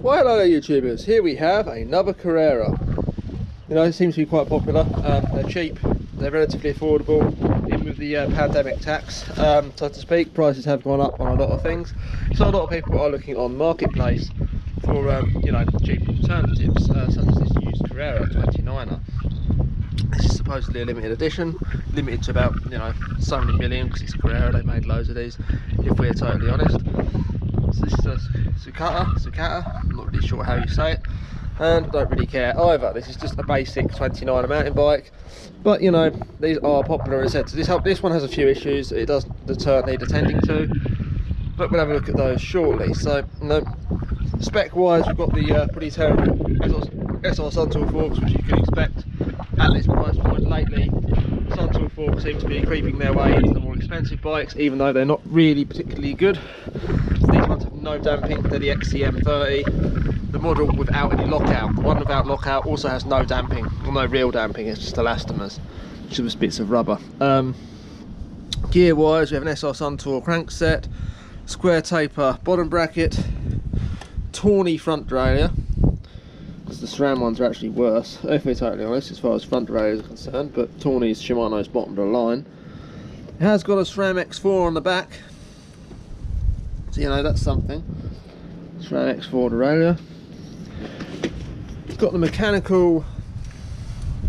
Well, hello there YouTubers, here we have another Carrera. You know, it seems to be quite popular. They're cheap, they're relatively affordable, in with the pandemic tax, so to speak. Prices have gone up on a lot of things, so a lot of people are looking on Marketplace for you know, cheap alternatives, such as this used Carrera 29er. This is supposedly a limited edition, limited to about, you know, so many million, because it's Carrera. They made loads of these, if we're totally honest. So this is a sulcata, I'm not really sure how you say it, and I don't really care either. This is just a basic 29er mountain bike, but you know, these are popular as I said. So this one has a few issues. It does need attending to, but we'll have a look at those shortly. So, you know, spec wise, we've got the pretty terrible SR Suntour forks, which you can expect at this price point. Lately, Suntour forks seem to be creeping their way into the more expensive bikes, even though they're not really particularly good. These ones have no damping. They're the XCM30, the model without any lockout. The one without lockout also has no damping, well, no real damping, it's just elastomers, just bits of rubber. Gear wise, we have an SR Suntour crankset, square taper bottom bracket, tawny front derailleur, because the SRAM ones are actually worse, if we're totally honest, as far as front derailleurs are concerned, but Tawny's Shimano's bottom of the line. It has got a SRAM X4 on the back, so you know, that's something. SRAM X4 derailleur. It's got the mechanical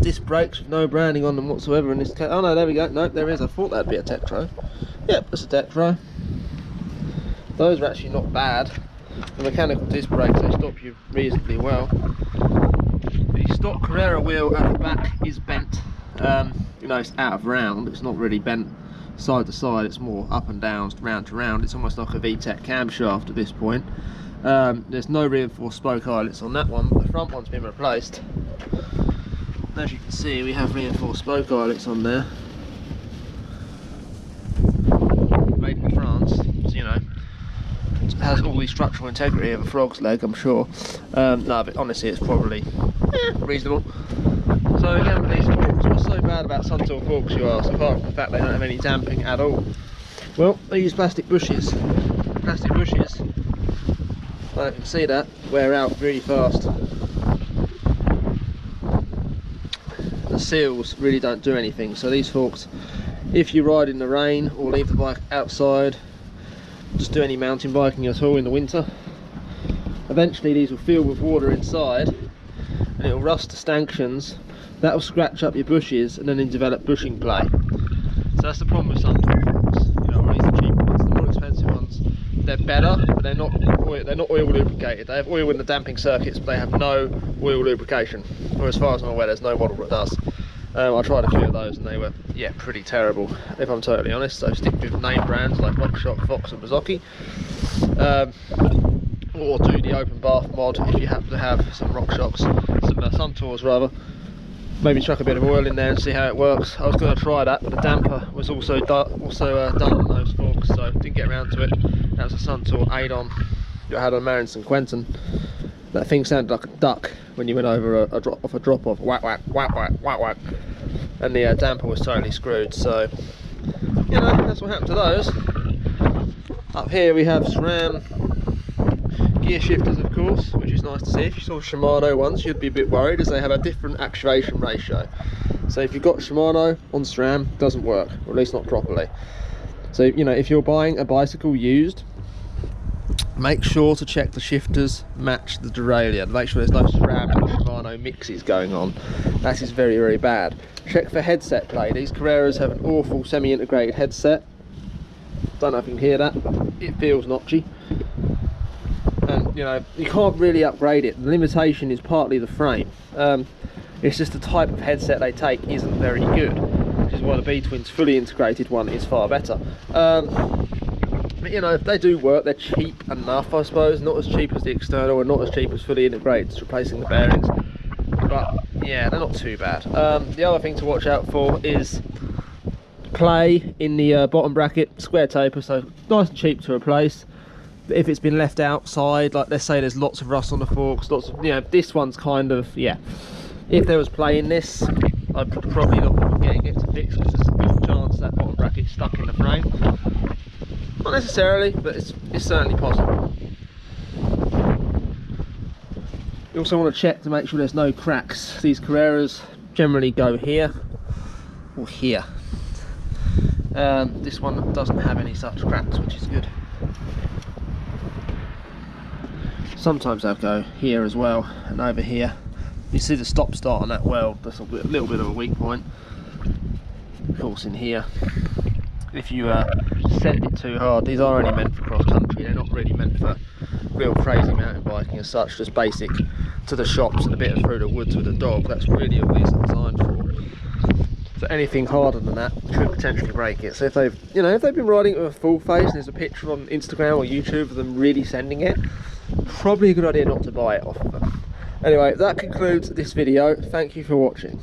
disc brakes with no branding on them whatsoever in this case. Oh no, there we go. Nope, there is. I thought that'd be a Tektro. Yep, that's a Tektro. Those are actually not bad. The mechanical disc brakes, they stop you reasonably well. The stock Carrera wheel at the back is bent. You know, it's out of round. It's not really bent side to side. It's more up and down, round to round. It's almost like a VTEC camshaft at this point. There's no reinforced spoke eyelets on that one, but the front one's been replaced. And as you can see, we have reinforced spoke eyelets on there. Made in France, so, you know, it has all the structural integrity of a frog's leg, I'm sure. No, but honestly, it's probably reasonable. So again, with these forks, what's so bad about Suntour forks, you ask, apart from the fact they don't have any damping at all? Well, they use plastic bushes. Plastic bushes, I don't know if you can see that, wear out really fast. The seals really don't do anything, so these forks, if you ride in the rain or leave the bike outside, just do any mountain biking at all in the winter, eventually these will fill with water inside and it will rust to stanchions. That will scratch up your bushes and then develop bushing play. So that's the problem with some forks, you know, or at least the cheaper ones. The more expensive ones, they're better, but they're not oil lubricated. They have oil in the damping circuits, but they have no oil lubrication. Or as far as I'm aware, there's no model that does. I tried a few of those and they were, yeah, pretty terrible, if I'm totally honest. So stick with name brands like RockShox, Fox and Bazocchi. Or do the open bath mod if you happen to have some RockShox, some Suntours rather. Maybe chuck a bit of oil in there and see how it works. I was going to try that, but the damper was also done on those forks, so didn't get around to it. That was a Suntour 8-on that I had on Marinson Quentin. That thing sounded like a duck when you went over a drop off. Whack whack whack whack whack whack, and the damper was totally screwed. So you know, that's what happened to those. Up here we have SRAM gear shifters, of course, which is nice to see. If you saw Shimano ones, you'd be a bit worried, as they have a different actuation ratio. So if you've got Shimano on SRAM, it doesn't work, or at least not properly. So you know, if you're buying a bicycle used, make sure to check the shifters match the derailleur. Make sure there's no SRAM and Shimano mixes going on. That is very, very bad. Check for headset play. These Carreras have an awful semi-integrated headset. Don't know if you can hear that, but it feels notchy. And you know, you can't really upgrade it. The limitation is partly the frame. It's just the type of headset they take isn't very good, which is why the B-Twin's fully integrated one is far better. But you know, if they do work, they're cheap enough, I suppose. Not as cheap as the external and not as cheap as fully integrated, it's replacing the bearings. But yeah, they're not too bad. The other thing to watch out for is play in the bottom bracket, square taper, so nice and cheap to replace. But if it's been left outside, like let's say there's lots of rust on the forks, lots of, you know, this one's kind of, yeah. If there was play in this, I'd probably not bother getting it to fix, because there's a good chance that bottom bracket's stuck in the frame. Not necessarily, but it's certainly possible. You also want to check to make sure there's no cracks. These Carreras generally go here or here. This one doesn't have any such cracks, which is good. Sometimes they'll go here as well, and over here. You see the stop start on that weld, that's a little bit of a weak point. Of course in here, if you send it too hard, these are only meant for cross country, they're not really meant for real crazy mountain biking as such, just basic to the shops and a bit of through the woods with a dog. That's really all these are designed for. So anything harder than that could potentially break it. So if they've, you know, if they've been riding it with a full face and there's a picture on Instagram or YouTube of them really sending it, probably a good idea not to buy it off of them. Anyway, that concludes this video. Thank you for watching.